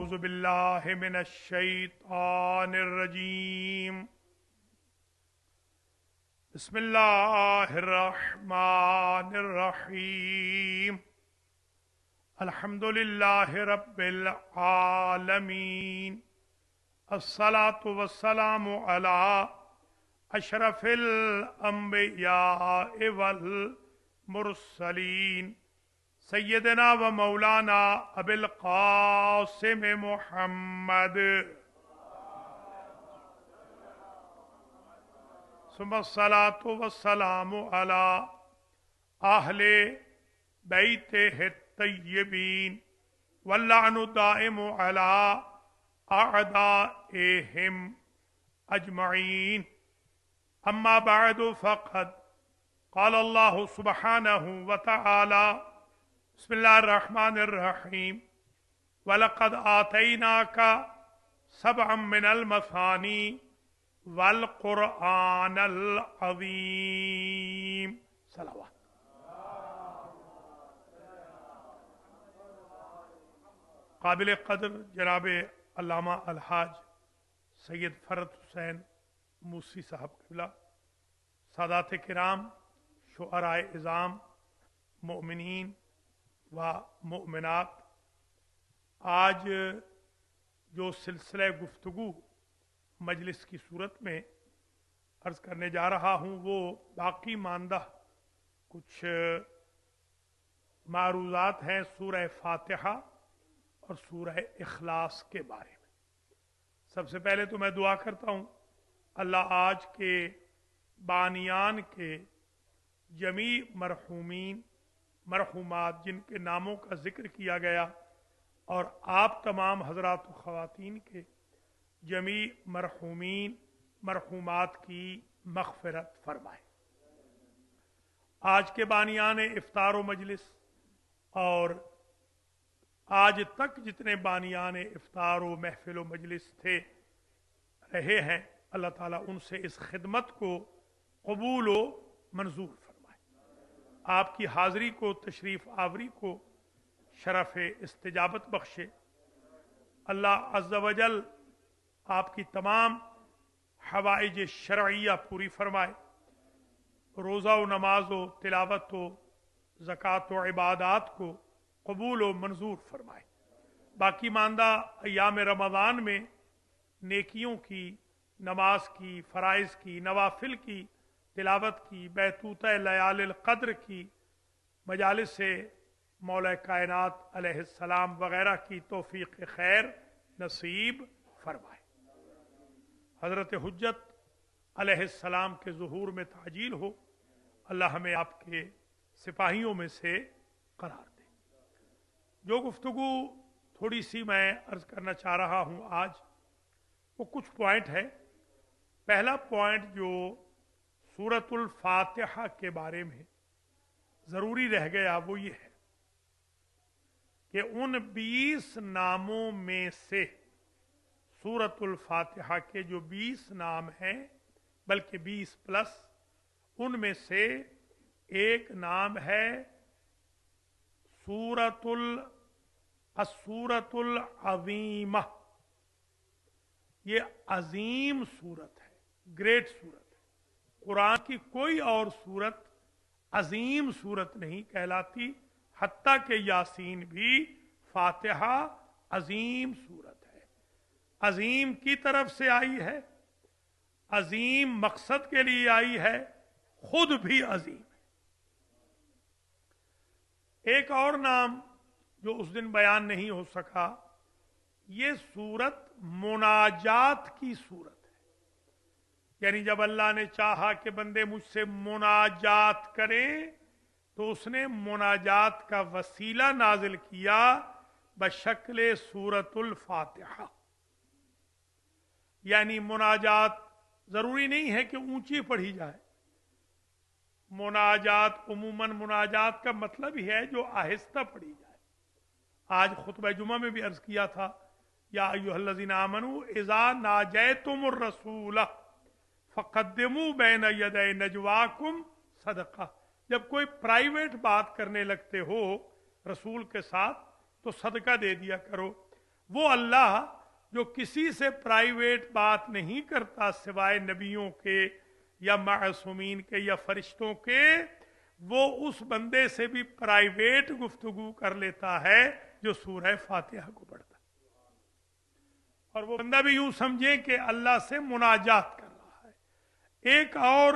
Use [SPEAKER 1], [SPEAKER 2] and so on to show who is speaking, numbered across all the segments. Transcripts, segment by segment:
[SPEAKER 1] أعوذ بالله من الشيطان الرجيم بسم الله الرحمن الرحيم الحمد لله رب العالمين الصلاة والسلام على أشرف الأنبياء والمرسلين سیدنا و مولانا ابی القاسم محمد ثم الصلاة والسلام على اہل بیتہ الطیبین واللعن الدائم على اعدائهم اجمعین اما بعد فقد قال اللہ سبحانہ وتعالی بسم اللہ الرحمن الرحیم وَلَقَدْ آتَيْنَاكَ سَبْعًا مِّنَ الْمَثَانِي وَالْقُرْآنَ الْعَظِيمِ صلوات قابل قدر جناب علامہ الحاج سید فرد حسین موسی صاحب قبلہ، سادات کرام، شعراء عظام، مؤمنین و مؤمنات، آج جو سلسلہ گفتگو مجلس کی صورت میں عرض کرنے جا رہا ہوں وہ باقی ماندہ کچھ معروضات ہیں سورہ فاتحہ اور سورہ اخلاص کے بارے میں۔ سب سے پہلے تو میں دعا کرتا ہوں اللہ آج کے بانیان کے جمیع مرحومین مرحومات جن کے ناموں کا ذکر کیا گیا اور آپ تمام حضرات و خواتین کے جمیع مرحومین مرحومات کی مغفرت فرمائے۔ آج کے بانیان افطار و مجلس اور آج تک جتنے بانیان افطار و محفل و مجلس تھے رہے ہیں، اللہ تعالیٰ ان سے اس خدمت کو قبول و منظور فرمائے۔ آپ کی حاضری کو، تشریف آوری کو شرف استجابت بخشے۔ اللہ عز و جل آپ کی تمام حوائج شرعیہ پوری فرمائے، روزہ و نماز و تلاوت و زکوٰۃ و عبادات کو قبول و منظور فرمائے۔ باقی ماندہ ایام رمضان میں نیکیوں کی، نماز کی، فرائض کی، نوافل کی تلاوت کی، بیتوتہ لیال القدر کی، مجالس سے مولا کائنات علیہ السلام وغیرہ کی توفیق خیر نصیب فرمائے۔ حضرت حجت علیہ السلام کے ظہور میں تعجیل ہو، اللہ ہمیں آپ کے سپاہیوں میں سے قرار دے۔ جو گفتگو تھوڑی سی میں عرض کرنا چاہ رہا ہوں آج، وہ کچھ پوائنٹ ہے۔ پہلا پوائنٹ جو سورۃ الفاتحہ کے بارے میں ضروری رہ گیا وہ یہ ہے کہ ان 20 ناموں میں سے سورۃ الفاتحہ کے جو 20 نام ہیں، بلکہ 20 پلس، ان میں سے ایک نام ہے السورۃ العظیمہ۔ یہ عظیم سورت ہے، گریٹ سورت ہے۔ قرآن کی کوئی اور سورت عظیم سورت نہیں کہلاتی، حتیٰ کہ یاسین بھی فاتحہ عظیم سورت ہے۔ عظیم کی طرف سے آئی ہے، عظیم مقصد کے لیے آئی ہے، خود بھی عظیم ہے۔ ایک اور نام جو اس دن بیان نہیں ہو سکا، یہ سورت مناجات کی سورت ہے۔ یعنی جب اللہ نے چاہا کہ بندے مجھ سے مناجات کریں تو اس نے مناجات کا وسیلہ نازل کیا بشکل سورۃ الفاتحہ۔ یعنی مناجات ضروری نہیں ہے کہ اونچی پڑھی جائے، مناجات عموماً مناجات کا مطلب ہی ہے جو آہستہ پڑھی جائے۔ آج خطبہ جمعہ میں بھی عرض کیا تھا، یا ایھا الذین آمنوا اذا ناجیتم الرسول فقدموا بین یدی نجواکم صدقہ۔ جب کوئی پرائیویٹ بات کرنے لگتے ہو رسول کے ساتھ تو صدقہ دے دیا کرو۔ वो अल्लाह जो किसी से प्राइवेट बात नहीं करता सिवाय नबियों के या मासूमीन के या फरिश्तों के, वो उस बंदे से भी प्राइवेट गुफ्तगू कर लेता है जो सूरह फातिहा को पढ़ता है। और वो बंदा भी यूं समझे कि अल्लाह से मुनाजात कर रहा है। एक और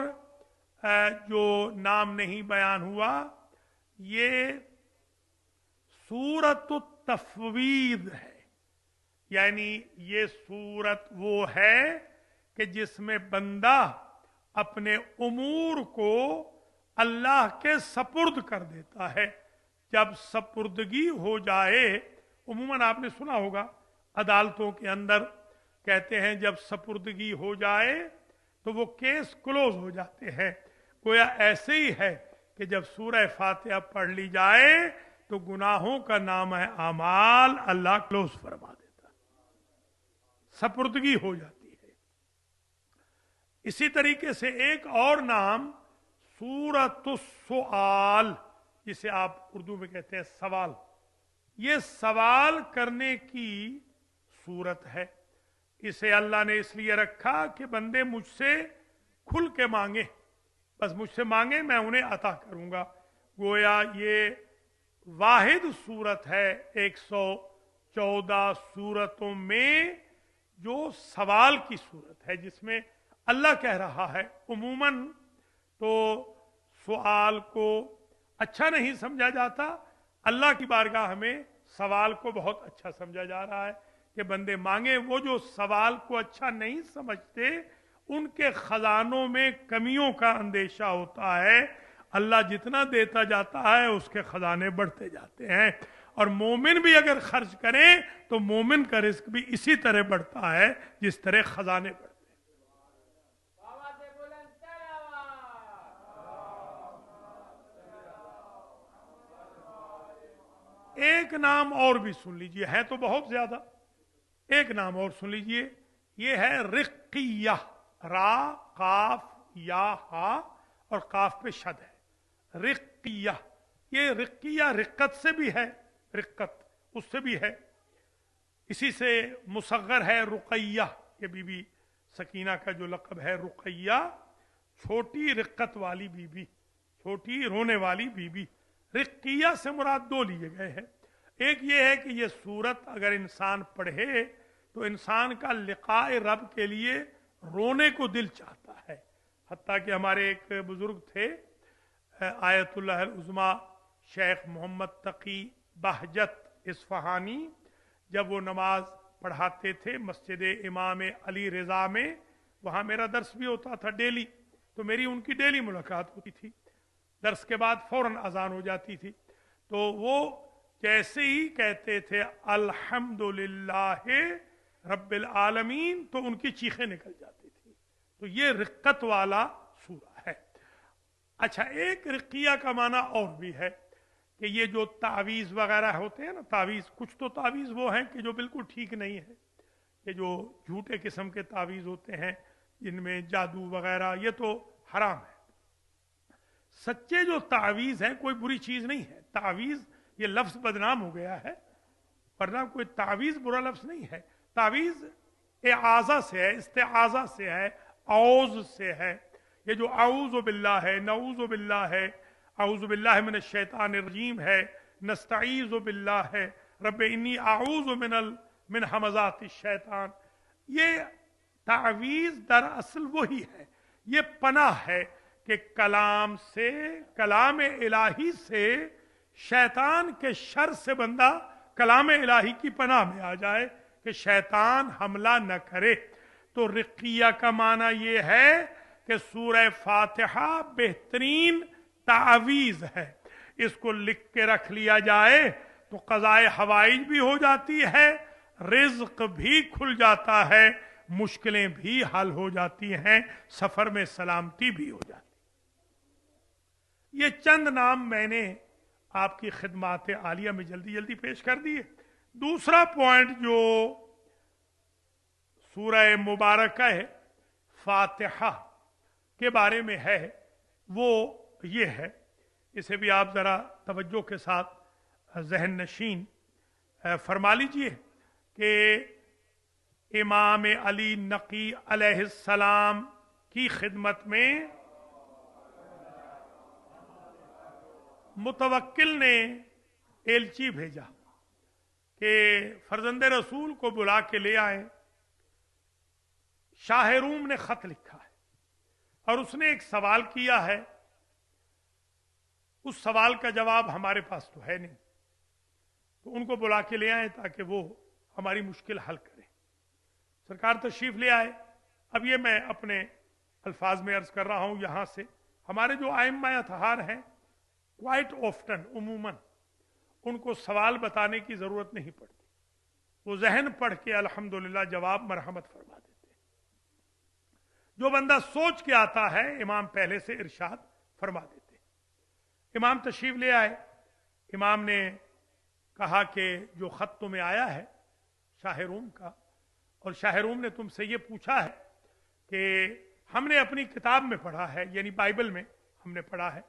[SPEAKER 1] जो नाम नहीं बयान हुआ, ये सूरत तफवीद है, यानी ये सूरत वो है कि जिसमें बंदा अपने उमूर को अल्लाह के सपुर्द कर देता है। जब सपुर्दगी हो जाए, उमूमन आपने सुना होगा अदालतों के अंदर कहते हैं जब सपुर्दगी हो जाए तो वो केस क्लोज हो जाते हैं। गोया ऐसे ही है कि जब सूरह फातिहा पढ़ ली जाए तो गुनाहों का नाम है आमाल अल्लाह क्लोज फरमा देता, सपुर्दगी हो जाती है। इसी तरीके से एक और नाम सूरतुस्सुआल, जिसे आप उर्दू में कहते हैं सवाल, ये सवाल करने की सूरत है। इसे अल्लाह ने इसलिए रखा कि बंदे मुझसे खुल के मांगे, बस मुझसे मांगे मैं उन्हें अता करूंगा। गोया ये वाहिद सूरत है 114 सूरतों में जो सवाल की सूरत है, जिसमें अल्लाह कह रहा है। उमूमन तो सवाल को अच्छा नहीं समझा जाता, अल्लाह की बारगाह में सवाल को बहुत अच्छा समझा जा रहा है कि बंदे मांगे। वो जो सवाल को अच्छा नहीं समझते, उनके खजानों में कमियों का अंदेशा होता है। अल्लाह जितना देता जाता है उसके खजाने बढ़ते जाते हैं। और मोमिन भी अगर खर्च करें तो मोमिन का रिस्क भी इसी तरह बढ़ता है जिस तरह खजाने बढ़ते हैं। एक नाम और भी सुन लीजिए, है तो बहुत ज्यादा, एक नाम और सुन लीजिए, ये है रिक्किया। रा काफ या हा और काफ पे शद है, रिक्किया। ये रिक्किया रिक्कत से भी है, रिक्कत उससे भी है, इसी से मुसग्गर है रुकैया। ये बीबी सकीना का जो लक़ब है रुकैया, छोटी रिक्कत वाली बीबी, छोटी रोने वाली बीबी। रिक्किया से मुराद दो लिए गए हैं। एक ये है कि ये सूरत अगर इंसान पढ़े तो इंसान का लिक़ाए रब के लिए रोने को दिल चाहता है। हत्ता कि हमारे एक बुजुर्ग थे आयतुल्लाह उज़्मा शेख मोहम्मद तकी बहजत इस्फहानी, जब वो नमाज पढ़ाते थे मस्जिद इमाम अली रज़ा में, वहाँ मेरा दर्स भी होता था डेली, तो मेरी उनकी डेली मुलाकात होती थी। दर्स के बाद फौरन अजान हो जाती थी, तो वो जैसे ही कहते थे अल्हम्दुलिल्लाह रब्बिल आलमीन, तो उनकी चीखें निकल जाती थी। तो ये रिक्कत वाला सूरा है। अच्छा, एक रिक्किया का माना और भी है कि ये जो तावीज़ वगैरह होते हैं ना, तावीज़, कुछ तो तावीज़ वो हैं कि जो बिल्कुल ठीक नहीं है, ये जो झूठे किस्म के तावीज़ होते हैं जिनमें जादू वगैरह, ये तो हराम है। सच्चे जो तावीज़ हैं कोई बुरी चीज़ नहीं है। तावीज़ ये लफ्ज़ बदनाम हो गया है, वरना कोई तावीज़ बुरा लफ्ज़ नहीं है। तावीज़ एआज़ा से है, इस्तेआज़ा से है, औज़ से है। ये जो आऊज़ु बिल्लाह है, नऊज़ु बिल्लाह है, आऊज़ु बिल्लाह मिनश शैतानिर रजीम है, नस्तईज़ु बिल्लाह है, रब्बे इन्नी आऊज़ु मिन हमज़ातिश शैतान, ये तावीज़ दरअसल वही है। ये पनाह है कि कलाम से, कलाम इलाही से शैतान के शर से बंदा कलाम इलाही की पनाह में आ जाए कि शैतान हमला न करे। तो रिक्किया का माना ये है कि सूरह फातिहा बेहतरीन तावीज़ है। इसको लिख के रख लिया जाए तो क़ज़ाए हवाइज भी हो जाती है, रिज़्क भी खुल जाता है, मुश्किलें भी हल हो जाती हैं, सफर में सलामती भी हो जाती। ये चंद नाम मैंने आपकी खिदमात आलिया में जल्दी जल्दी पेश कर दिए। दूसरा पॉइंट जो सूरह मुबारक है फातिहा के बारे में है वो ये है, इसे भी आप ज़रा तवज्जो के साथ जहन नशीन फरमा लीजिए کہ امام علی نقی علیہ السلام کی خدمت میں متوکل نے ایلچی بھیجا کہ فرزند رسول کو بلا کے لے آئے. شاہ روم نے خط لکھا ہے اور اس نے ایک سوال کیا ہے. اس سوال کا جواب ہمارے پاس تو ہے نہیں، تو ان کو بلا کے لے آئے تاکہ وہ ہماری مشکل حل کریں. سرکار تشریف لے آئے. اب یہ میں اپنے الفاظ میں عرض کر رہا ہوں یہاں سے. ہمارے جو ائمہ اطہار ہیں کوائٹ آفٹن عموماً ان کو سوال بتانے کی ضرورت نہیں پڑتی، وہ ذہن پڑھ کے الحمدللہ جواب مرحمت فرما دیتے ہیں. جو بندہ سوچ کے آتا ہے امام پہلے سے ارشاد فرما دیتے ہیں. امام تشریف لے آئے. امام نے کہا کہ جو خط تمہیں آیا ہے شاہ روم کا، اور شاہ روم نے تم سے یہ پوچھا ہے کہ ہم نے اپنی کتاب میں پڑھا ہے، یعنی بائبل میں ہم نے پڑھا ہے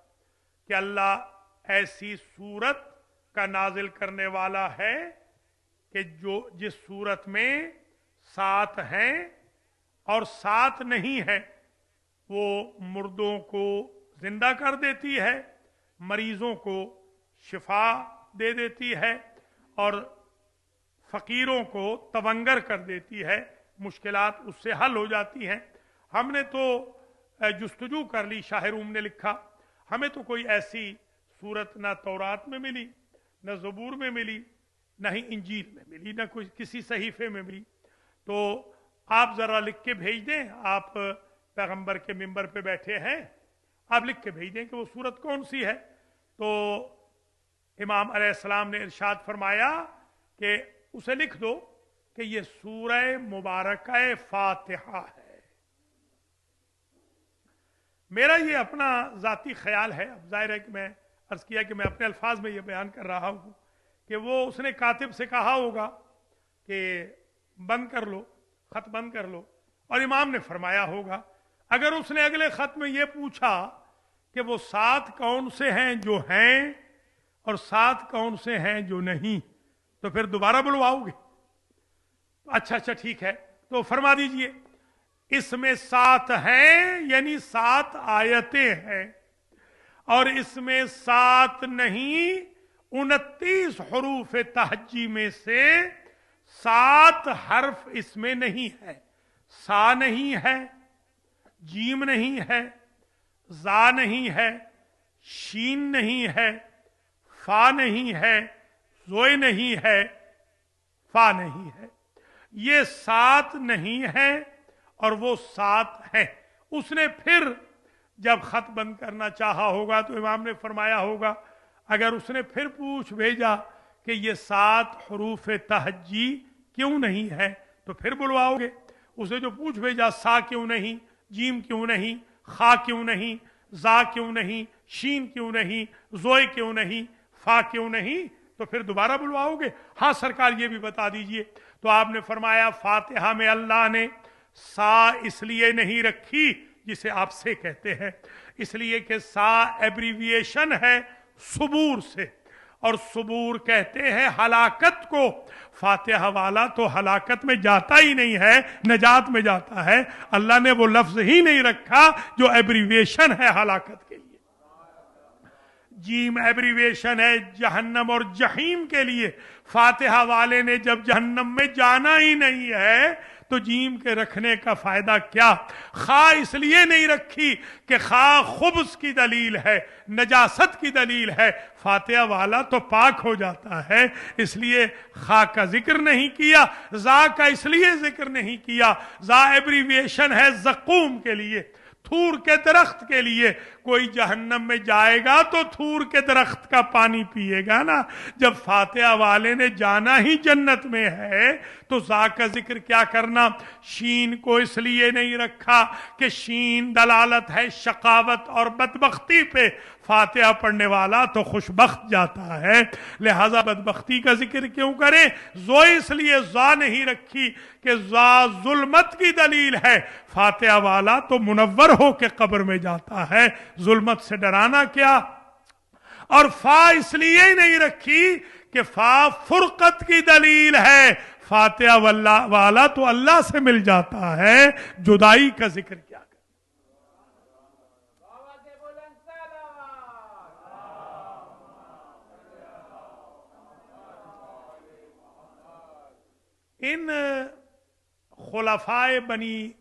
[SPEAKER 1] کہ اللہ ایسی صورت کا نازل کرنے والا ہے کہ جس صورت میں 7 ہیں اور 7 نہیں ہے، وہ مردوں کو زندہ کر دیتی ہے، مریضوں کو شفا دے دیتی ہے اور فقیروں کو تونگر کر دیتی ہے، مشکلات اس سے حل ہو جاتی ہیں. ہم نے تو جستجو کر لی، شاہ روم نے لکھا، ہمیں تو کوئی ایسی صورت نہ تورات میں ملی، نہ زبور میں ملی، نہ ہی انجیل میں ملی، نہ کوئی کسی صحیفے میں ملی. تو آپ ذرا لکھ کے بھیج دیں. آپ پیغمبر کے منبر پہ بیٹھے ہیں، آپ لکھ کے بھیج دیں کہ وہ صورت کون سی ہے. تو امام علیہ السلام نے ارشاد فرمایا کہ اسے لکھ دو کہ یہ سورہ مبارکہ فاتحہ ہے. میرا یہ اپنا ذاتی خیال ہے، اب ظاہر ہے کہ میں عرض کیا کہ میں اپنے الفاظ میں یہ بیان کر رہا ہوں کہ وہ اس نے کاتب سے کہا ہوگا کہ بند کر لو، خط بند کر لو، اور امام نے فرمایا ہوگا. اگر اس نے اگلے خط میں یہ پوچھا کہ وہ 7 کون سے ہیں جو ہیں اور 7 کون سے ہیں جو نہیں، تو پھر دوبارہ بلواؤ گے؟ اچھا ٹھیک ہے، تو فرما دیجئے اس میں 7 ہیں یعنی 7 آیتیں ہیں، اور اس میں 7 نہیں 29 حروف تہجی میں سے 7 حرف اس میں نہیں ہے. سا نہیں ہے، جیم نہیں ہے، زا نہیں ہے، شین نہیں ہے، فا نہیں ہے، زوئے نہیں ہے، فا نہیں ہے. یہ 7 نہیں ہے اور وہ 7 ہیں. اس نے پھر جب خط بند کرنا چاہا ہوگا تو امام نے فرمایا ہوگا اگر اس نے پھر پوچھ بھیجا کہ یہ 7 حروف تہجی کیوں نہیں ہے تو پھر بلواؤ گے. اسے جو پوچھ بھیجا سا کیوں نہیں، جیم کیوں نہیں، خا کیوں نہیں، زا کیوں نہیں، شین کیوں نہیں، زوئے کیوں نہیں، فا کیوں نہیں، تو پھر دوبارہ بلواؤ گے. ہاں سرکار یہ بھی بتا دیجئے. تو آپ نے فرمایا فاتحہ میں اللہ نے سا اس لیے نہیں رکھی جسے آپ سے کہتے ہیں، اس لیے کہ سا ایبریویشن ہے صبور سے، اور صبور کہتے ہیں ہلاکت کو. فاتحہ والا تو ہلاکت میں جاتا ہی نہیں ہے، نجات میں جاتا ہے. اللہ نے وہ لفظ ہی نہیں رکھا جو ایبریویشن ہے ہلاکت کے لیے. جیم ایبریویشن ہے جہنم اور جہیم کے لیے. فاتحہ والے نے جب جہنم میں جانا ہی نہیں ہے تو جیم کے رکھنے کا فائدہ کیا. خا اس لیے نہیں رکھی کہ خا خبث کی دلیل ہے، نجاست کی دلیل ہے. فاتحہ والا تو پاک ہو جاتا ہے، اس لیے خا کا ذکر نہیں کیا. زا کا اس لیے ذکر نہیں کیا، زا ایبریویشن ہے زقوم کے لیے، تھور کے درخت کے لیے. کوئی جہنم میں جائے گا تو تھور کے درخت کا پانی پیے گا نا. جب فاتحہ والے نے جانا ہی جنت میں ہے تو زا کا ذکر کیا کرنا. شین کو اس لیے نہیں رکھا کہ شین دلالت ہے شقاوت اور بدبختی پہ. فاتحہ پڑھنے والا تو خوشبخت جاتا ہے، لہذا بدبختی کا ذکر کیوں کریں. زو اس لیے زا نہیں رکھی کہ زا ظلمت کی دلیل ہے. فاتحہ والا تو منور ہو کے قبر میں جاتا ہے، ظلمت سے ڈرانا کیا. اور فا اس لیے نہیں رکھی کہ فا فرقت کی دلیل ہے. फातिहा वाला तो अल्लाह से मिल जाता है, जुदाई का जिक्र क्या कर। इन खुलफाए बनी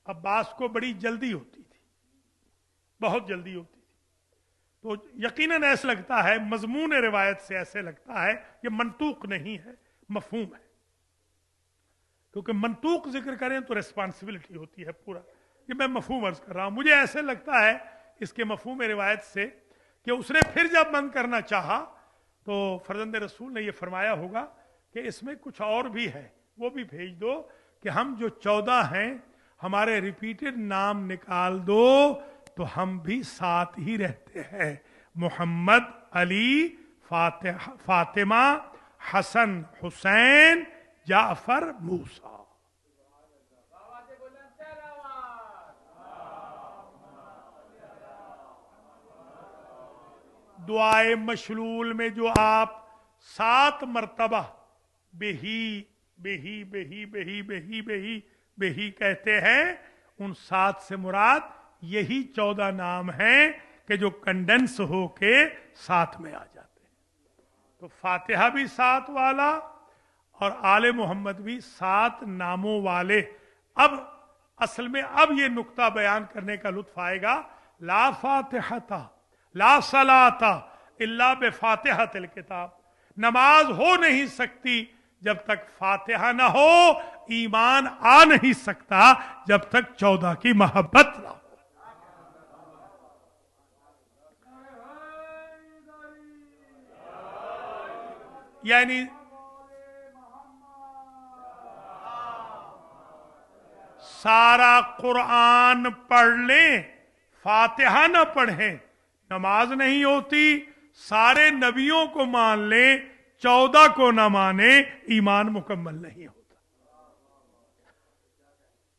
[SPEAKER 1] अब्बास को बड़ी जल्दी होती थी, बहुत जल्दी होती थी। तो यकीनन ऐसा लगता है, मजमून रिवायत से ऐसे लगता है ये मंतूक नहीं है, मफहूम है। क्योंकि मंतूक जिक्र करें तो रिस्पॉन्सिबिलिटी होती है पूरा, ये मैं मफहूम अर्ज कर रहा हूं। मुझे ऐसे लगता है इसके मफहूम रिवायत से कि उसने फिर जब बंद करना चाहा तो फरजंद रसूल ने ये फरमाया होगा कि इसमें कुछ और भी है, वो भी भेज दो, कि हम जो 14 हैं हमारे रिपीटेड नाम निकाल दो तो हम भी साथ ही रहते हैं। मोहम्मद, अली, फातिमा, हसन, हुसैन, जाफर, मूसा। दुआए मशलूल में जो आप 7 मरतबा बेही बेही बेही बेही बेही बेही बेही कहते हैं, उन 7 से मुराद यही 14 नाम हैं कि जो कंडेंस होके साथ में आ जाते हैं। तो फातिहा भी 7 वाला और आले मोहम्मद भी 7 नामों वाले। अब असल में अब ये नुक्ता बयान करने का लुत्फ आएगा, ला फातिहता ला सलाता इल्ला बेफातिहतिल किताब। नमाज हो नहीं सकती जब तक फातिहा ना हो, ईमान आ नहीं सकता जब तक 14 की मोहब्बत ना हो। यानी सारा कुरान पढ़ लें, फातिहा ना पढ़ें, नमाज नहीं होती। सारे नबियों को मान लें, 14 को ना माने, ईमान मुकम्मल नहीं होता।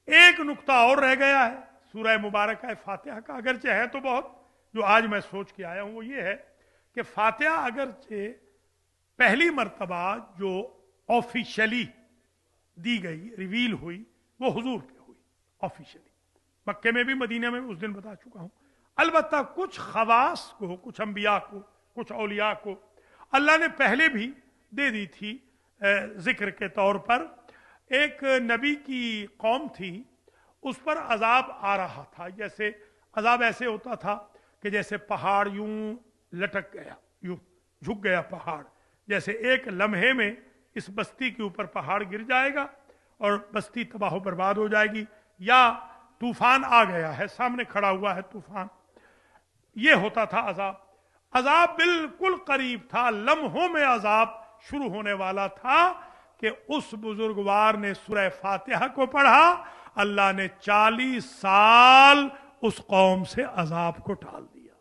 [SPEAKER 1] एक नुक्ता और रह गया है सूरह मुबारक है फातिहा का, अगरचे है तो बहुत, जो आज मैं सोच के आया हूं वो ये है कि फातिहा अगरचे पहली मर्तबा जो ऑफिशियली दी गई, रिवील हुई, वो हुजूर पे हुई ऑफिशियली। मक्के में भी, मदीने में भी उस दिन बता चुका हूं। अलबत्ता कुछ खवास को, कुछ अंबिया को, कुछ औलिया को अल्लाह ने पहले भी दे दी थी जिक्र के तौर पर। एक नबी की कौम थी, उस पर अजाब आ रहा था। जैसे अजाब ऐसे होता था कि जैसे पहाड़ यूं लटक गया, यूं झुक गया पहाड़, जैसे एक लम्हे में इस बस्ती के ऊपर पहाड़ गिर जाएगा और बस्ती तबाह बर्बाद हो जाएगी, या तूफान आ गया है, सामने खड़ा हुआ है तूफान। ये होता था अजाब। अजाब बिल्कुल करीब था, लम्हों में अजाब शुरू होने वाला था कि उस बुजुर्गवार ने सूरह फातिहा को पढ़ा। अल्लाह ने 40 साल उस कौम से अजाब को टाल दिया।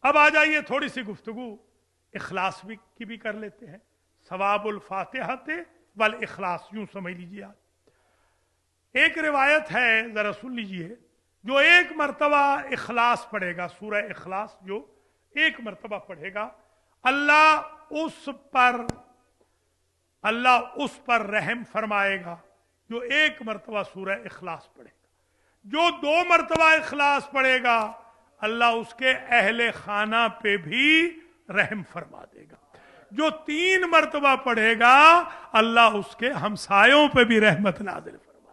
[SPEAKER 1] अब आ जाइए थोड़ी सी गुफ्तगू इखलास की भी कर लेते हैं। सवाबुल फातिहते वल इखलास, यूं समझ लीजिए। आज एक रिवायत है, जरा सुन लीजिए। जो एक मर्तबा इखलास पढ़ेगा, सूरह इखलास जो एक मर्तबा पढ़ेगा, अल्लाह उस पर रहम फरमाएगा जो एक मर्तबा सूरह इखलास पढ़ेगा। जो 2 मर्तबा इखलास पढ़ेगा, अल्लाह उसके अहले खाना पे भी रहम फरमा देगा। जो 3 मर्तबा पढ़ेगा, अल्लाह उसके हमसायों पे भी रहमत नाज़िल फरमा।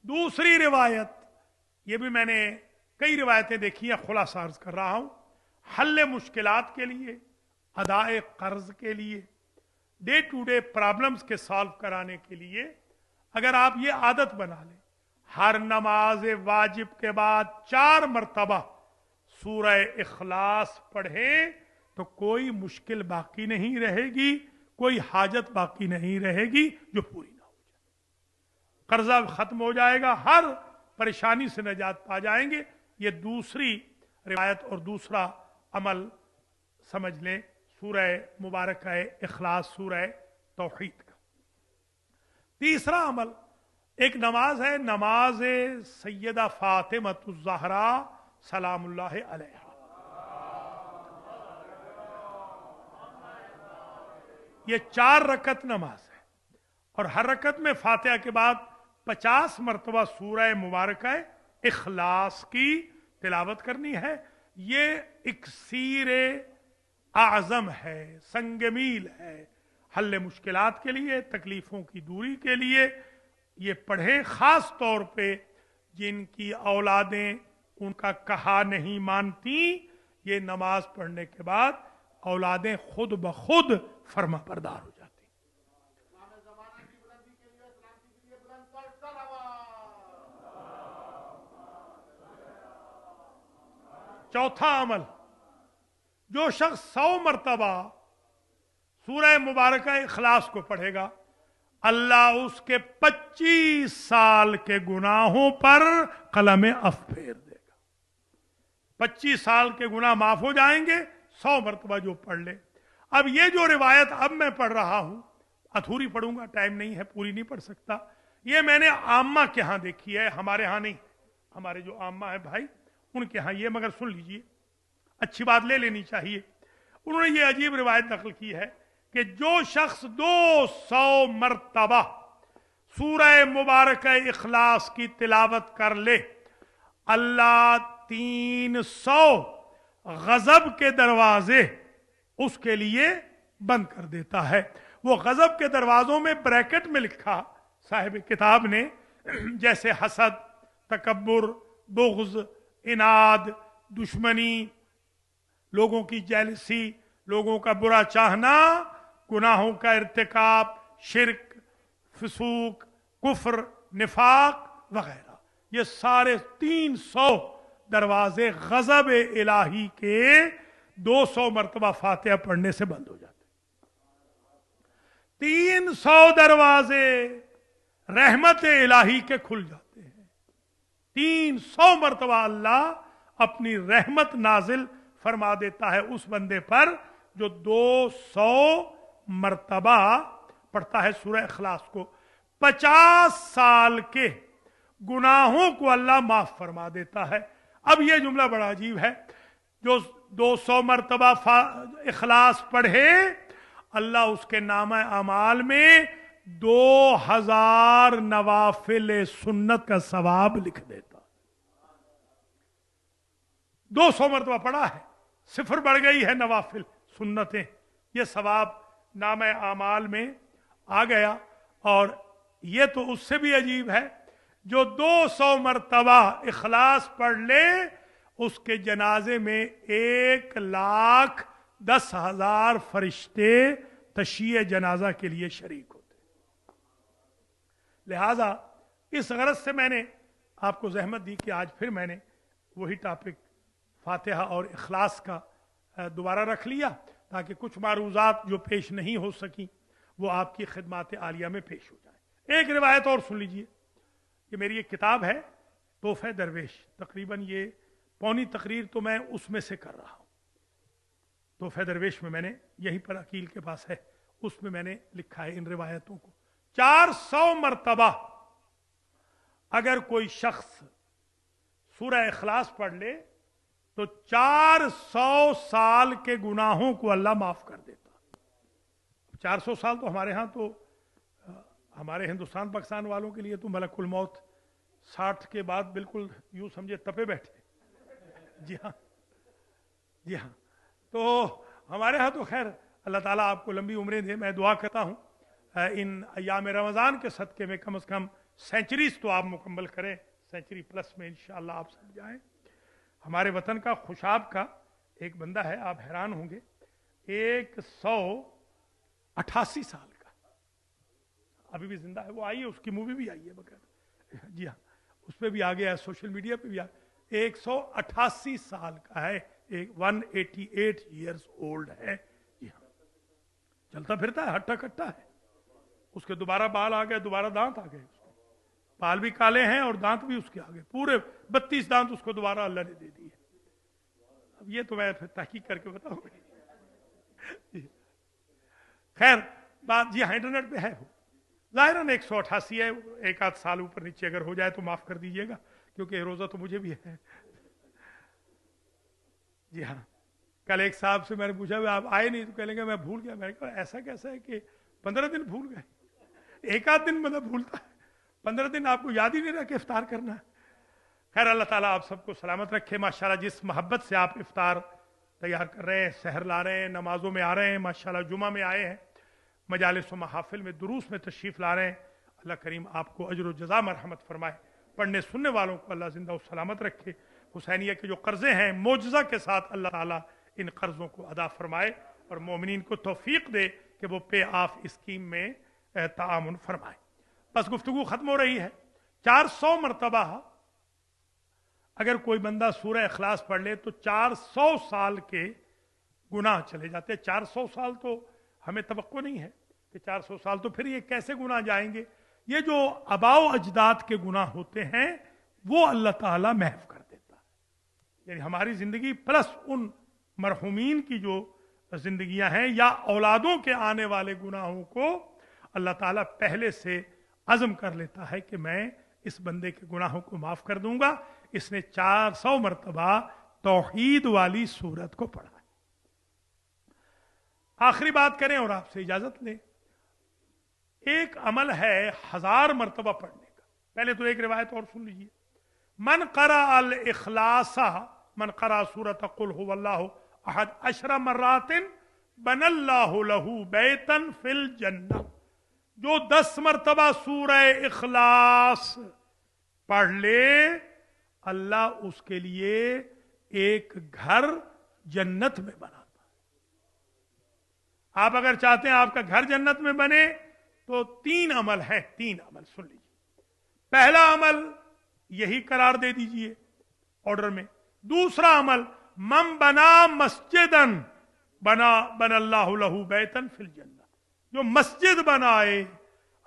[SPEAKER 1] दूसरी रिवायत, ये भी मैंने कई रिवायतें देखी है, खुलासा अर्ज कर रहा हूं। हल्ले मुश्किलात के लिए, अदाए कर्ज के लिए, डे टू डे प्रॉब्लम्स के सॉल्व कराने के लिए, अगर आप ये आदत बना लें, हर नमाज वाजिब के बाद 4 मर्तबा सूरह इखलास पढ़े, तो कोई मुश्किल बाकी नहीं रहेगी, कोई हाजत बाकी नहीं रहेगी जो पूरी ना हो जाए। कर्जा खत्म हो जाएगा, हर परेशानी से निजात पा जाएंगे। ये दूसरी रिवायत और दूसरा अमल समझ लें सूरह मुबारक है इखलास, सूरह तौहीद का। तीसरा अमल एक नमाज है, नमाज सैयदा फातिमतुज़ ज़हरा सलामुल्लाह अलैहा। ये 4 रकत नमाज है और हर रकत में फातिहा के बाद 50 मरतबा सूरह मुबारक इखलास की तिलावत करनी है। ये इक्सीर आजम है, संगमील है, हल मुश्किलात के लिए, तकलीफों की दूरी के लिए। ये पढ़े खास तौर पे जिनकी औलादें उनका कहा नहीं मानती, ये नमाज पढ़ने के बाद औलादें खुद ब खुद फर्मा बरदार हो जाती। चौथा अमल, जो शख्स 100 मरतबा सूरह मुबारक इखलास को पढ़ेगा, अल्लाह उसके 25 साल के गुनाहों पर कलम अफ फेर देगा। 25 साल के गुनाह माफ हो जाएंगे 100 मरतबा जो पढ़ ले। अब ये जो रिवायत अब मैं पढ़ रहा हूं, अधूरी पढ़ूंगा, टाइम नहीं है, पूरी नहीं पढ़ सकता। ये मैंने आम्मा के यहां देखी है, हमारे यहां नहीं। हमारे जो आम्मा है भाई, उनके यहां ये, मगर सुन लीजिए, अच्छी बात ले लेनी चाहिए। उन्होंने ये अजीब रिवायत नकल की है कि जो शख्स 200 मरतबा सूरह मुबारक इखलास की तिलावत कर ले, अल्लाह 300 गजब के दरवाजे उसके लिए बंद कर देता है। वो गजब के दरवाजों में ब्रैकेट में लिखा साहिब किताब ने, जैसे हसद, तकब्बुर, बुग़्ज़, इनाद, दुश्मनी, लोगों की जेलसी, लोगों का बुरा चाहना, गुनाहों का इर्तिकाब, शिर्क, फसूक, कुफ्र, निफाक वगैरह, ये सारे 300 दरवाजे गजब इलाही के 200 मरतबा फातिहा पढ़ने से बंद हो जाते। 300 दरवाजे रहमत इलाही के खुल जाते हैं। 300 मरतबा अल्लाह अपनी रहमत नाजिल फरमा देता है उस बंदे पर जो 200 मरतबा पढ़ता है सूरह इखलास को। 50 साल के गुनाहों को अल्लाह माफ फरमा देता है। अब यह जुमला बड़ा अजीब है, जो 200 मरतबा इखलास पढ़े, अल्लाह उसके नामा अमाल में 2000 नवाफिल सुन्नत का सवाब लिख देता। 200 मरतबा पढ़ा है, सिफर बढ़ गई है नवाफिल सुन्नतें, ये सवाब नामे आमाल में आ गया। और ये तो उससे भी अजीब है, जो 200 मरतबा इखलास पढ़ ले, उसके जनाजे में 1,10,000 फरिश्ते तशीए जनाजा के लिए शरीक होते। लिहाजा इस गरज से मैंने आपको जहमत दी कि आज फिर मैंने वही टॉपिक फातिहा और इखलास का दोबारा रख लिया, ताकि कुछ मारूजात जो पेश नहीं हो सकी वो आपकी खिदमात आलिया में पेश हो जाए। एक रिवायत और सुन लीजिए। ये मेरी एक किताब है तोहफे दरवेश, तकरीबन ये पौनी तकरीर तो मैं उसमें से कर रहा हूं। तोहफे दरवेश में मैंने, यहीं पर अकील के पास है, उसमें मैंने लिखा है इन रिवायतों को। 400 मरतबा अगर कोई शख्स सूरह इखलास पढ़ ले तो 400 साल के गुनाहों को अल्लाह माफ कर देता। 400 साल तो हमारे यहां तो, हमारे हिंदुस्तान पाकिस्तान वालों के लिए तो मलकुल मौत 60 के बाद बिल्कुल यूं समझे तपे बैठे। जी हाँ, जी हाँ। तो हमारे यहाँ तो खैर अल्लाह ताला आपको लंबी उम्रें दे। मैं दुआ करता हूँ इन अय्याम रमज़ान के सदक़े में कम से कम सेंचुरीज तो आप मुकम्मल करें, सेंचुरी प्लस में इंशाअल्लाह आप सब जाएं। हमारे वतन का खुशाब का एक बंदा है, आप हैरान होंगे, 188 साल का, अभी भी जिंदा है। वो आई है, उसकी मूवी भी आई है बगैर, जी हाँ, उस पर भी आ गया है, सोशल मीडिया पे भी आ। 188 साल का है, 188 ईयर्स ओल्ड है। जी हाँ, चलता फिरता है, हट्टा कट्टा है। उसके दोबारा बाल आ गए, दोबारा दांत आ गए, उसको बाल भी काले हैं और दांत भी उसके आ गए, पूरे 32 दांत उसको दोबारा अल्लाह ने दे दिए। अब ये तो मैं फिर तहकीक करके बताऊंगा। खैर बात, जी हाँ, इंटरनेट पे है वो, जाहिरन 188 है। एक आध साल ऊपर नीचे अगर हो जाए तो माफ कर दीजिएगा, क्योंकि रोजा तो मुझे भी है। जी हाँ, कल एक साहब से मैंने पूछा आप आए नहीं, तो कह लेंगे मैं भूल गया। मैंने कहा ऐसा कैसा है कि 15 दिन भूल गए? एक आध दिन मतलब भूलता है, 15 दिन आपको याद ही नहीं रहा कि इफ्तार करना है। खैर अल्लाह ताला आप सबको सलामत रखे। माशाल्लाह जिस मोहब्बत से आप इफ्तार तैयार कर रहे हैं, सहर ला रहे हैं, नमाजों में आ रहे हैं, माशाल्लाह जुमा में आए हैं, मजालिस व महाफिल में दुरूस में तशरीफ ला रहे हैं, अल्लाह करीम आपको अजर जज़ा मरहमत फरमाए। पढ़ने सुनने वालों को अल्लाह जिंदा सलामत रखे। हुसैनिया के जो कर्जे हैं मोजज़ा के साथ अल्लाह ताला इन कर्जों को अदा फरमाए और मोमिनीन को तौफीक दे कि वो पे ऑफ स्कीम में तामुन फरमाए। बस गुफ्तगू खत्म हो रही है। 400 मरतबा अगर कोई बंदा सूरह इखलास पढ़ ले तो 400 साल के गुनाह चले जाते हैं। 400 साल तो हमें तवक्को नहीं है कि 400 साल, तो फिर ये कैसे गुनाह जाएंगे? ये जो अबाओ अजदाद के गुनाह होते हैं वो अल्लाह ताला महफ कर देता है। यानी हमारी जिंदगी प्लस उन मरहुमीन की जो जिंदगियां हैं या औलादों के आने वाले गुनाहों को अल्लाह ताला पहले से अज़म कर लेता है कि मैं इस बंदे के गुनाहों को माफ कर दूंगा, इसने 400 मरतबा तौहीद वाली सूरत को पढ़ा है। आखिरी बात करें और आपसे इजाजत लें। एक अमल है 1000 मरतबा पढ़ने का। पहले तो एक रिवायत और सुन लीजिए। मन करा अल इखलासा, मन करा सूरत कुल हुवल्लाहु अहद अशरा मर्रातिन बनल्लाहु लहू बैतन फिल जन्नह। जो 10 मरतबा सूरह इखलास पढ़ ले, अल्लाह उसके लिए एक घर जन्नत में बनाता है। आप अगर चाहते हैं आपका घर जन्नत में बने तो 3 अमल है, 3 अमल सुन लीजिए। पहला अमल यही करार दे दीजिए ऑर्डर में। दूसरा अमल मम बना मस्जिदन बना बनल्लाहु लहू बैतन फिल जन्नह। जो मस्जिद बनाए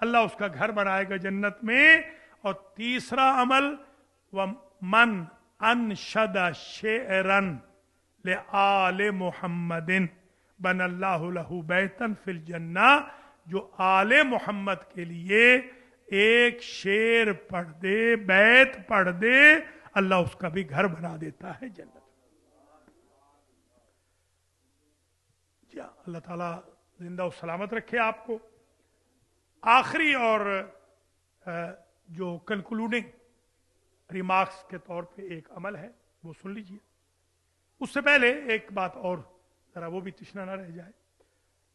[SPEAKER 1] अल्लाह उसका घर बनाएगा जन्नत में। और तीसरा अमल व मन अनशद शेरन ले आले मुहम्मदिन बनल्लाहु लहू बैतन फिल जन्नह। जो आले मोहम्मद के लिए एक शेर पढ़ दे, बैत पढ़ दे, अल्लाह उसका भी घर बना देता है जन्नत। जी अल्लाह ताला जिंदा और सलामत रखे आपको। आखिरी और जो कंक्लूडिंग रिमार्क्स के तौर पे एक अमल है वो सुन लीजिए। उससे पहले एक बात और जरा वो भी तृष्णा ना रह जाए।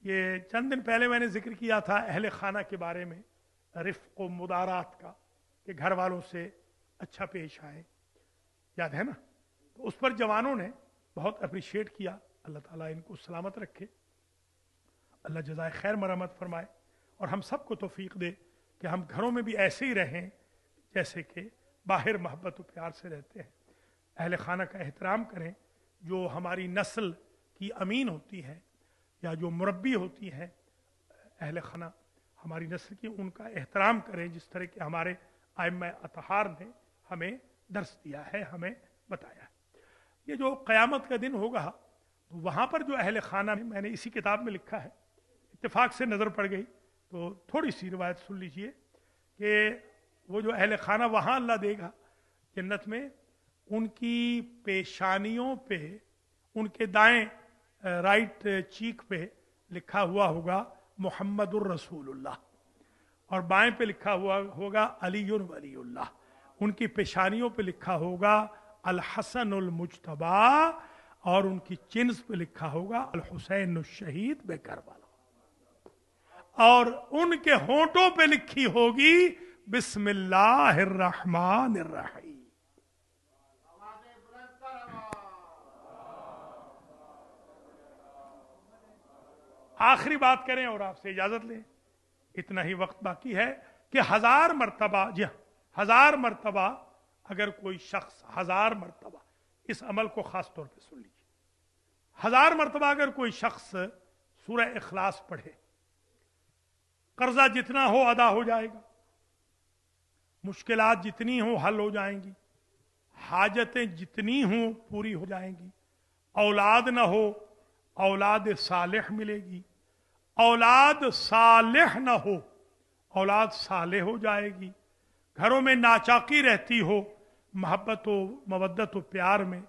[SPEAKER 1] ये चंद दिन पहले मैंने जिक्र किया था अहले खाना के बारे में, रिफ्क व मुदारात का, कि घर वालों से अच्छा पेश आए, याद है ना? तो उस पर जवानों ने बहुत अप्रिशिएट किया। अल्लाह ताला इनको सलामत रखे, अल्लाह जज़ाए खैर मरहमत फरमाए और हम सबको तौफीक दे कि हम घरों में भी ऐसे ही रहें जैसे कि बाहर मोहब्बत और प्यार से रहते हैं। अहले खाना का एहतराम करें। जो हमारी नस्ल की अमीन होती है या जो मुरब्बी होती हैं अहले खाना हमारी नस्ल की, उनका एहतराम करें जिस तरह के हमारे आइम्मा अतहार ने हमें दर्स दिया है, हमें बताया है। ये जो क़यामत का दिन होगा तो वहाँ पर जो अहले खाना, मैंने इसी किताब में लिखा है, इत्तेफाक से नज़र पड़ गई तो थोड़ी सी रिवायत सुन लीजिए कि वो जो अहले खाना वहाँ अल्लाह देगा जन्नत में, उनकी पेशानियों पे, उनके दाएं राइट चीक पे लिखा हुआ होगा मुहम्मदुर रसूलुल्लाह और बाएं पे लिखा हुआ होगा अलीयुन वलीउल्लाह। उनकी पेशानियों पे लिखा होगा अल हसनुल मुज्तबा और उनकी चिन्ह पे लिखा होगा अल हुसैन शहीद बे करबला और उनके होंठों पे लिखी होगी बिस्मिल्लाहिर रहमानिर रहीम। आखिरी बात करें और आपसे इजाजत लें। इतना ही वक्त बाकी है कि 1000 मरतबा, जी हाँ 1000 मरतबा अगर कोई शख्स 1000 मरतबा, इस अमल को खास तौर पे सुन लीजिए, 1000 मरतबा अगर कोई शख्स सूरह इखलास पढ़े, कर्जा जितना हो अदा हो जाएगा, मुश्किलात जितनी हो हल हो जाएंगी, हाजतें जितनी हो पूरी हो जाएंगी, औलाद ना हो औलाद सालेह मिलेगी, औलाद सालेह ना हो औलाद सालेह हो जाएगी, घरों में नाचाकी रहती हो मोहब्बत व मवद्दत व प्यार में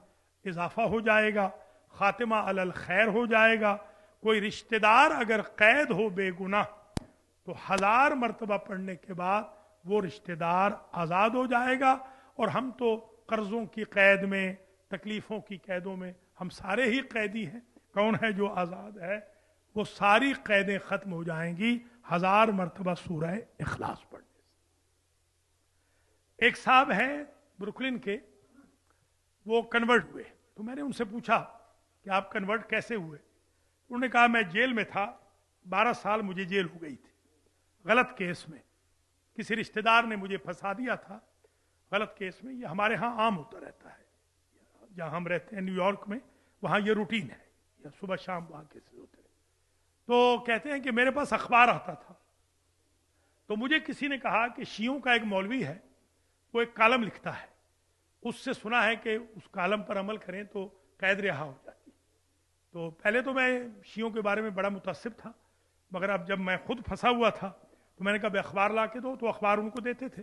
[SPEAKER 1] इजाफा हो जाएगा, खातिमा अलल खैर हो जाएगा। कोई रिश्तेदार अगर कैद हो बेगुनाह तो 1000 मरतबा पढ़ने के बाद वो रिश्तेदार आज़ाद हो जाएगा। और हम तो कर्जों की कैद में, तकलीफ़ों की कैदों में, हम सारे ही कैदी हैं। कौन है जो आज़ाद है? वो सारी कैदें ख़त्म हो जाएंगी 1000 मरतबा सूरह इखलास पढ़ने से। एक साहब हैं ब्रुकलिन के, वो कन्वर्ट हुए, तो मैंने उनसे पूछा कि आप कन्वर्ट कैसे हुए? उन्होंने कहा मैं जेल में था, 12 साल मुझे जेल हो गई थी गलत केस में। किसी रिश्तेदार ने मुझे फंसा दिया था गलत केस में। ये हमारे यहाँ आम होता रहता है, जहाँ हम रहते हैं न्यूयॉर्क में, वहाँ ये रूटीन है, या सुबह शाम वहाँ केसेस होते हैं। तो कहते हैं कि मेरे पास अखबार आता था, तो मुझे किसी ने कहा कि शियों का एक मौलवी है, वो एक कालम लिखता है, उससे सुना है कि उस कालम पर अमल करें तो कैद रिहा हो जाती। तो पहले तो मैं शियों के बारे में बड़ा मुतासिब था, मगर अब जब मैं खुद फंसा हुआ था तो मैंने कहा अखबार ला के दो, तो अखबार उनको देते थे।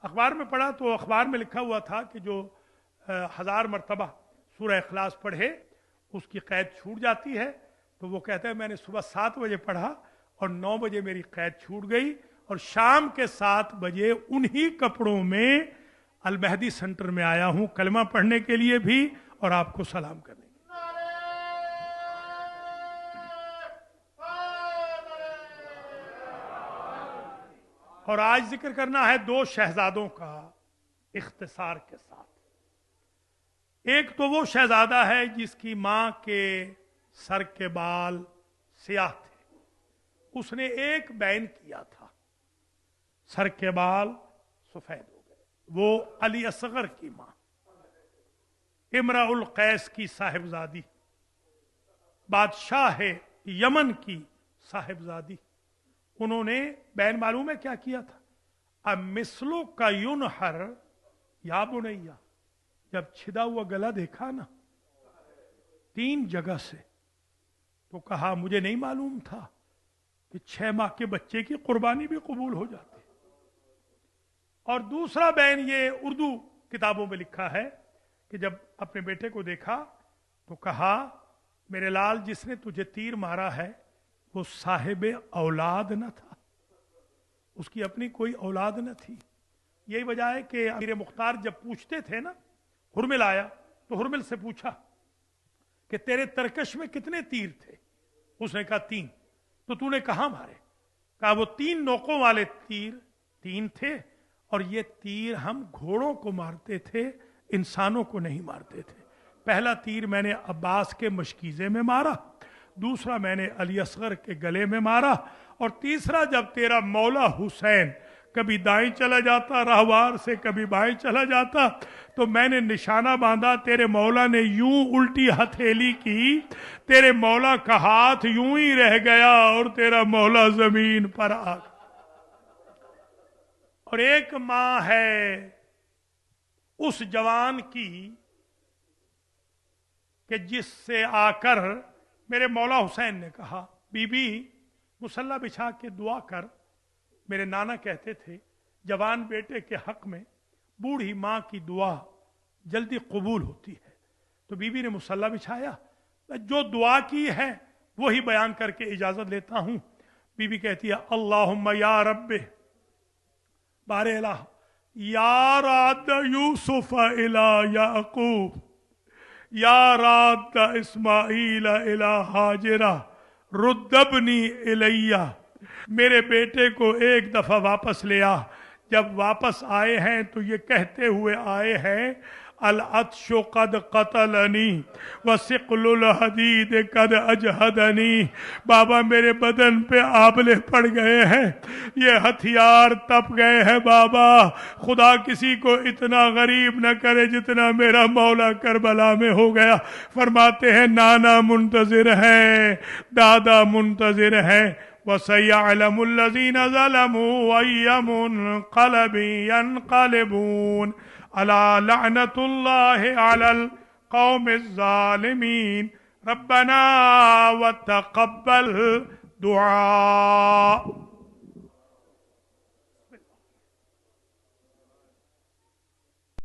[SPEAKER 1] अखबार में पढ़ा तो अखबार में लिखा हुआ था कि जो 1000 मरतबा सूरह इखलास पढ़े उसकी कैद छूट जाती है। तो वो कहते हैं मैंने सुबह 7 बजे पढ़ा और 9 बजे मेरी कैद छूट गई, और शाम के 7 बजे उन्हीं कपड़ों में अल मेहदी सेंटर में आया हूं कलमा पढ़ने के लिए भी और आपको सलाम करने के लिए। और आज जिक्र करना है 2 शहजादों का इख्तिसार के साथ। एक तो वो शहजादा है जिसकी मां के सर के बाल सियाह थे, उसने एक बैन किया था, सर के बाल सफेद हो गए। वो अली असगर की मां इमराउल कैस की साहिबजादी, बादशाह यमन की साहिबजादी, उन्होंने बैन मालूम है क्या किया था? अब मिसलो का युनहर या बुनैया, जब छिदा हुआ गला देखा ना 3 जगह से, तो कहा मुझे नहीं मालूम था कि 6 माह के बच्चे की कुर्बानी भी कबूल हो जाती। और दूसरा बैन ये उर्दू किताबों में लिखा है कि जब अपने बेटे को देखा तो कहा मेरे लाल, जिसने तुझे तीर मारा है वो साहिब औलाद न था, उसकी अपनी कोई औलाद न थी। यही वजह है कि अमीर मुख्तार जब पूछते थे ना, हुरमिल आया तो हुरमिल से पूछा कि तेरे तरकश में कितने तीर थे? उसने कहा 3। तो तूने कहां मारे? कहा वो 3 नोकों वाले तीर 3 थे, और ये तीर हम घोड़ों को मारते थे, इंसानों को नहीं मारते थे। पहला तीर मैंने अब्बास के मशकीजे में मारा, दूसरा मैंने अली असगर के गले में मारा, और तीसरा जब तेरा मौला हुसैन कभी दाएं चला जाता राहवार से, कभी बाएं चला जाता, तो मैंने निशाना बांधा, तेरे मौला ने यूं उल्टी हथेली की, तेरे मौला का हाथ यूं ही रह गया और तेरा मौला जमीन पर आ गया। और एक मां है उस जवान की कि जिससे आकर मेरे मौला हुसैन ने कहा बीबी मुसल्ला बिछा के दुआ कर। मेरे नाना कहते थे जवान बेटे के हक में बूढ़ी मां की दुआ जल्दी कबूल होती है। तो बीबी ने मुसल्ला बिछाया, जो दुआ की है वही बयान करके इजाजत लेता हूं। बीबी कहती है अल्लाहुम्मा या रब्बे बारे इलाह या राद यूसुफ इला याकूब या राद इस्माइल इला हाजिरा रुद्दबनी इलैया। मेरे बेटे को एक दफा वापस ले आ। जब वापस आए हैं तो ये कहते हुए आए हैं अल अत्शु कद कतलनी व सिक़लुल हदीद कद अजहदनी। बाबा मेरे बदन पे आबले पड़ गए हैं, ये हथियार तप गए हैं बाबा। खुदा किसी को इतना गरीब न करे जितना मेरा मौला करबला में हो गया। फरमाते हैं नाना मुंतजिर है, दादा मुंतजिर है। वसयअलमुल लज़ीना ज़लमू अय्युमुनक़लबिन यनक़लिबून अला लअनतुल्लाहि अलल कौमिज़ ज़ालिमीन। रब्बना व तक़ब्बल दुआ।